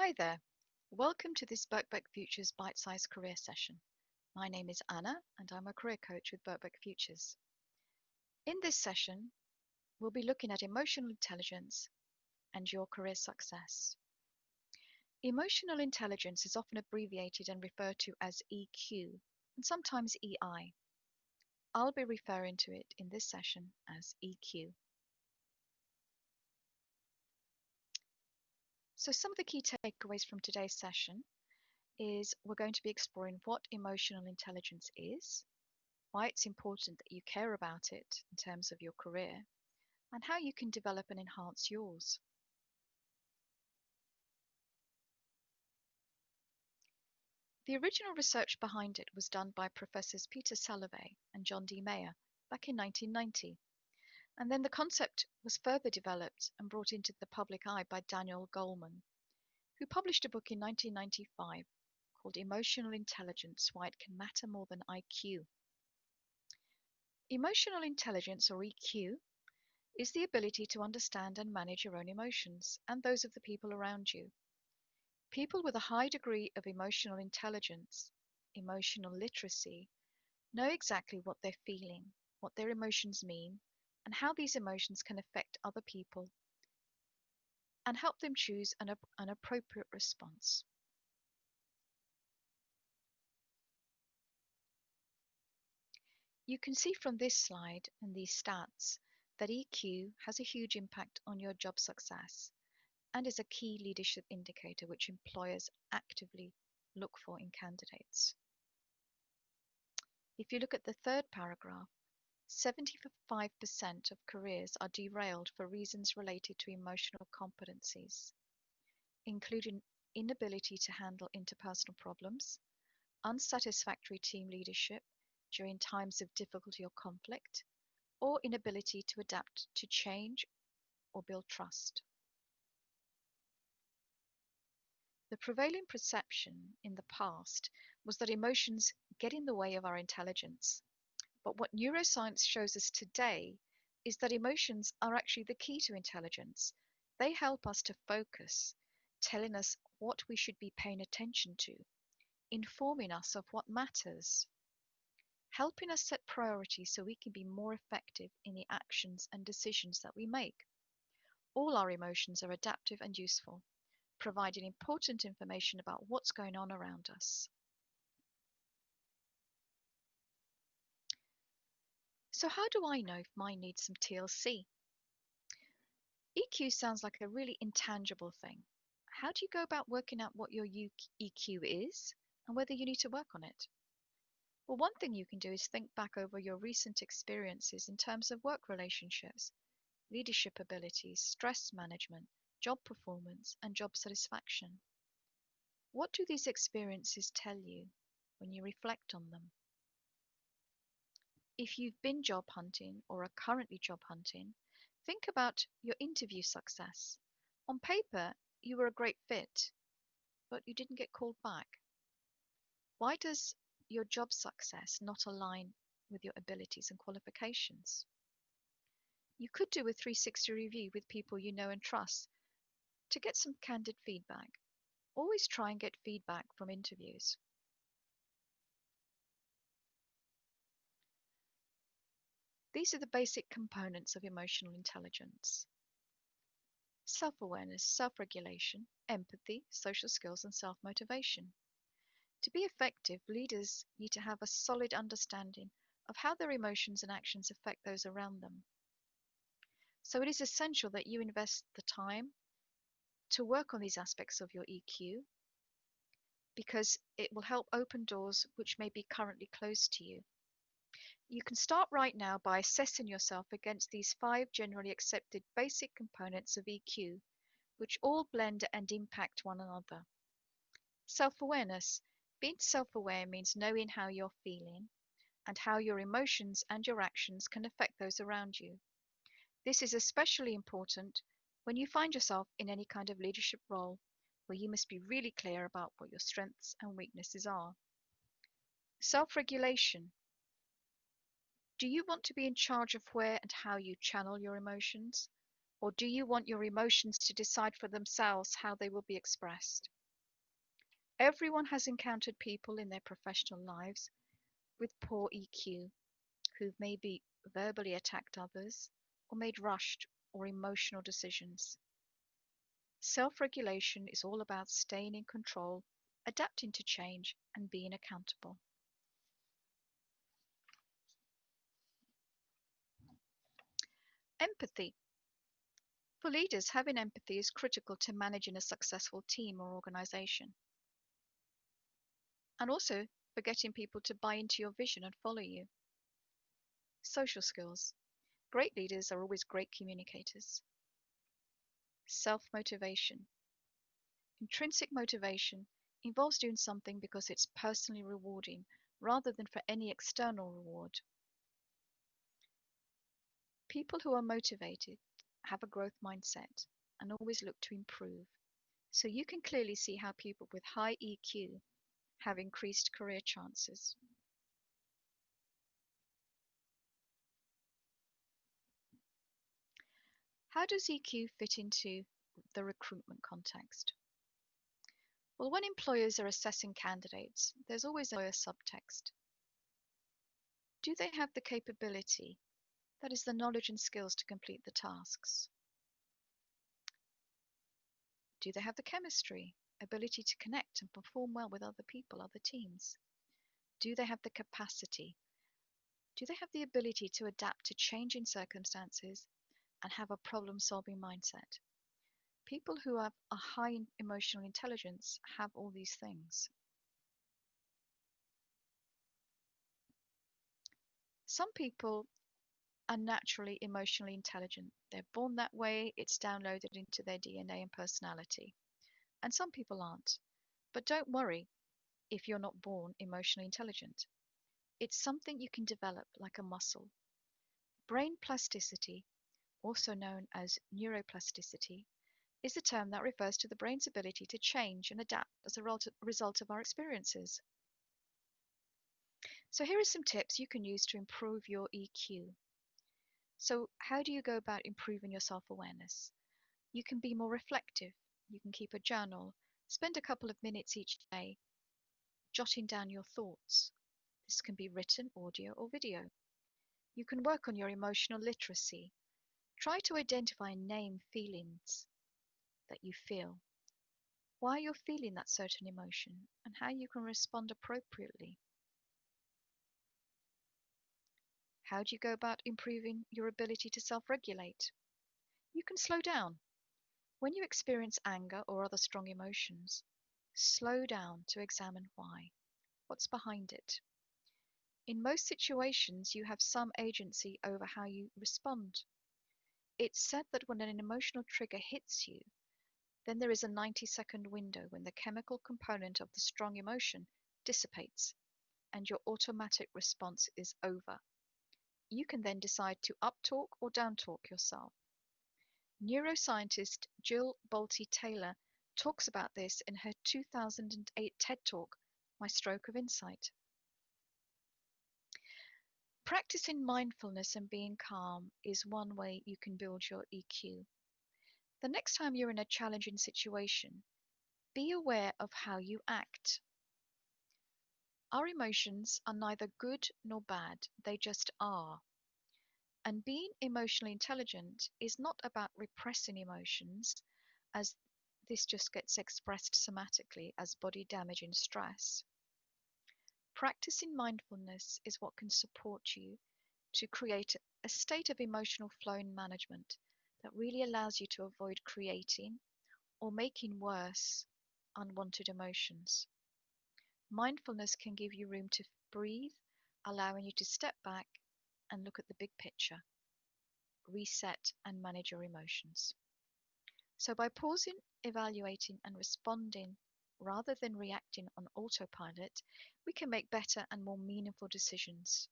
Hi there. Welcome to this Birkbeck Futures bite-sized career session. My name is Anna and I'm a career coach with Birkbeck Futures. In this session, we'll be looking at emotional intelligence and your career success. Emotional intelligence is often abbreviated and referred to as EQ and sometimes EI. I'll be referring to it in this session as EQ. So some of the key takeaways from today's session is we're going to be exploring what emotional intelligence is, why it's important that you care about it in terms of your career, and how you can develop and enhance yours. The original research behind it was done by Professors Peter Salovey and John D. Mayer back in 1990, and then the concept was further developed and brought into the public eye by Daniel Goleman, who published a book in 1995 called Emotional Intelligence: Why It Can Matter More Than IQ. Emotional intelligence, or EQ, is the ability to understand and manage your own emotions and those of the people around you. People with a high degree of emotional intelligence, emotional literacy, know exactly what they're feeling, what their emotions mean, and how these emotions can affect other people and help them choose an appropriate response. You can see from this slide and these stats that EQ has a huge impact on your job success and is a key leadership indicator which employers actively look for in candidates. If you look at the third paragraph, 75% of careers are derailed for reasons related to emotional competencies, including inability to handle interpersonal problems, unsatisfactory team leadership during times of difficulty or conflict, or inability to adapt to change or build trust. The prevailing perception in the past was that emotions get in the way of our intelligence. But what neuroscience shows us today is that emotions are actually the key to intelligence. They help us to focus, telling us what we should be paying attention to, informing us of what matters, helping us set priorities so we can be more effective in the actions and decisions that we make. All our emotions are adaptive and useful, providing important information about what's going on around us. So how do I know if mine needs some TLC? EQ sounds like a really intangible thing. How do you go about working out what your EQ is and whether you need to work on it? Well, one thing you can do is think back over your recent experiences in terms of work relationships, leadership abilities, stress management, job performance, and job satisfaction. What do these experiences tell you when you reflect on them? If you've been job hunting or are currently job hunting, think about your interview success. On paper, you were a great fit, but you didn't get called back. Why does your job success not align with your abilities and qualifications? You could do a 360 review with people you know and trust to get some candid feedback. Always try and get feedback from interviews. These are the basic components of emotional intelligence: self-awareness, self-regulation, empathy, social skills, and self-motivation. To be effective, leaders need to have a solid understanding of how their emotions and actions affect those around them. So it is essential that you invest the time to work on these aspects of your EQ because it will help open doors which may be currently closed to you. You can start right now by assessing yourself against these 5 generally accepted basic components of EQ, which all blend and impact one another. Self-awareness. Being self-aware means knowing how you're feeling and how your emotions and your actions can affect those around you. This is especially important when you find yourself in any kind of leadership role where you must be really clear about what your strengths and weaknesses are. Self-regulation. Do you want to be in charge of where and how you channel your emotions? Or do you want your emotions to decide for themselves how they will be expressed? Everyone has encountered people in their professional lives with poor EQ who've maybe verbally attacked others or made rushed or emotional decisions. Self-regulation is all about staying in control, adapting to change, and being accountable. Empathy. For leaders, having empathy is critical to managing a successful team or organization, and also for getting people to buy into your vision and follow you. Social skills. Great leaders are always great communicators. Self-motivation. Intrinsic motivation involves doing something because it's personally rewarding rather than for any external reward. People who are motivated have a growth mindset and always look to improve. So you can clearly see how people with high EQ have increased career chances. How does EQ fit into the recruitment context? Well, when employers are assessing candidates, there's always a subtext. Do they have the capability, that is, the knowledge and skills to complete the tasks? Do they have the chemistry, ability to connect and perform well with other people, other teams? Do they have the capacity? Do they have the ability to adapt to changing circumstances and have a problem-solving mindset? People who have a high emotional intelligence have all these things. Some people are naturally emotionally intelligent. They're born that way, it's downloaded into their DNA and personality. And some people aren't. But don't worry if you're not born emotionally intelligent. It's something you can develop like a muscle. Brain plasticity, also known as neuroplasticity, is a term that refers to the brain's ability to change and adapt as a result of our experiences. So here are some tips you can use to improve your EQ. So how do you go about improving your self-awareness? You can be more reflective. You can keep a journal. Spend a couple of minutes each day jotting down your thoughts. This can be written, audio, or video. You can work on your emotional literacy. Try to identify and name feelings that you feel, why you're feeling that certain emotion, and how you can respond appropriately. How do you go about improving your ability to self-regulate? You can slow down. When you experience anger or other strong emotions, slow down to examine why. What's behind it? In most situations, you have some agency over how you respond. It's said that when an emotional trigger hits you, then there is a 90-second window when the chemical component of the strong emotion dissipates and your automatic response is over. You can then decide to uptalk or downtalk yourself. Neuroscientist Jill Bolte Taylor talks about this in her 2008 TED Talk, My Stroke of Insight. Practicing mindfulness and being calm is one way you can build your EQ. The next time you're in a challenging situation, be aware of how you act. Our emotions are neither good nor bad, they just are. And being emotionally intelligent is not about repressing emotions, as this just gets expressed somatically as body damage and stress. Practicing mindfulness is what can support you to create a state of emotional flow and management that really allows you to avoid creating or making worse unwanted emotions. Mindfulness can give you room to breathe, allowing you to step back and look at the big picture, reset, and manage your emotions. So, by pausing, evaluating, and responding rather than reacting on autopilot, we can make better and more meaningful decisions.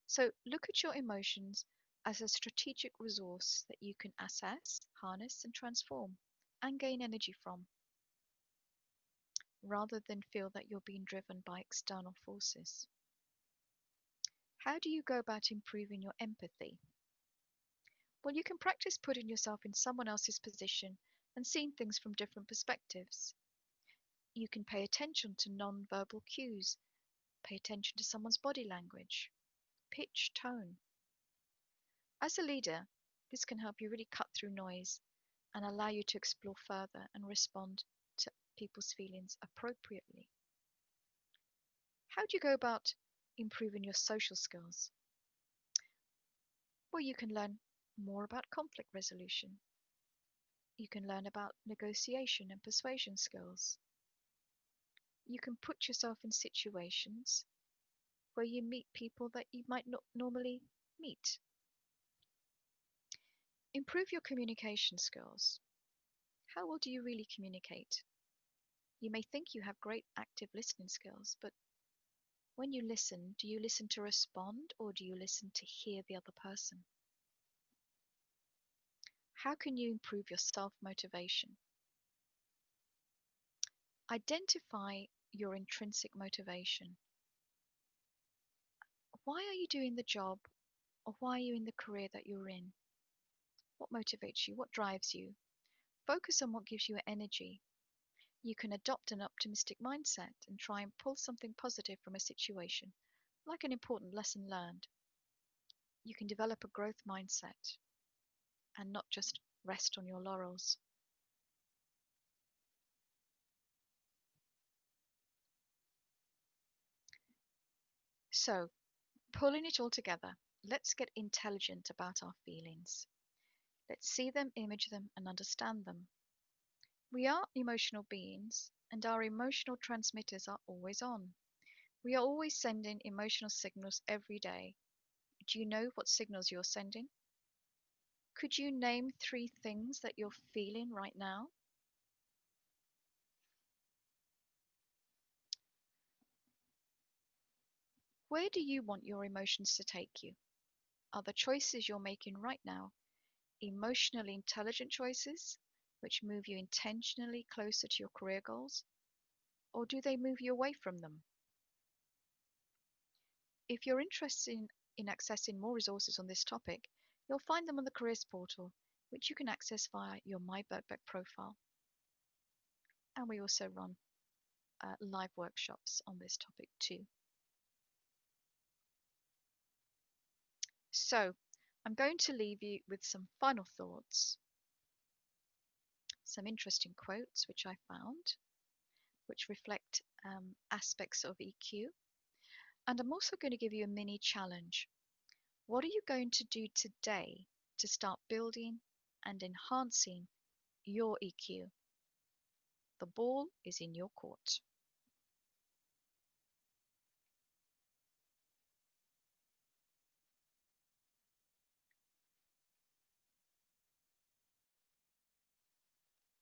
So, look at your emotions as a strategic resource that you can assess, harness, and transform, and gain energy from, rather than feel that you're being driven by external forces. How do you go about improving your empathy? Well, you can practice putting yourself in someone else's position and seeing things from different perspectives. You can pay attention to non-verbal cues, pay attention to someone's body language, pitch, tone. As a leader, this can help you really cut through noise and allow you to explore further and respond to people's feelings appropriately. How do you go about improving your social skills? Well, you can learn more about conflict resolution. You can learn about negotiation and persuasion skills. You can put yourself in situations where you meet people that you might not normally meet. Improve your communication skills. How well do you really communicate? You may think you have great active listening skills, but when you listen, do you listen to respond or do you listen to hear the other person? How can you improve your self-motivation? Identify your intrinsic motivation. Why are you doing the job or why are you in the career that you're in? What motivates you? What drives you? Focus on what gives you energy. You can adopt an optimistic mindset and try and pull something positive from a situation, like an important lesson learned. You can develop a growth mindset and not just rest on your laurels. So, pulling it all together, let's get intelligent about our feelings. Let's see them, image them, and understand them. We are emotional beings, and our emotional transmitters are always on. We are always sending emotional signals every day. Do you know what signals you're sending? Could you name 3 things that you're feeling right now? Where do you want your emotions to take you? Are the choices you're making right now emotionally intelligent choices, which move you intentionally closer to your career goals, or do they move you away from them? If you're interested in accessing more resources on this topic, you'll find them on the Careers Portal, which you can access via your My Birkbeck profile. And we also run live workshops on this topic too. So, I'm going to leave you with some final thoughts, some interesting quotes which I found, which reflect aspects of EQ. And I'm also going to give you a mini challenge. What are you going to do today to start building and enhancing your EQ? The ball is in your court.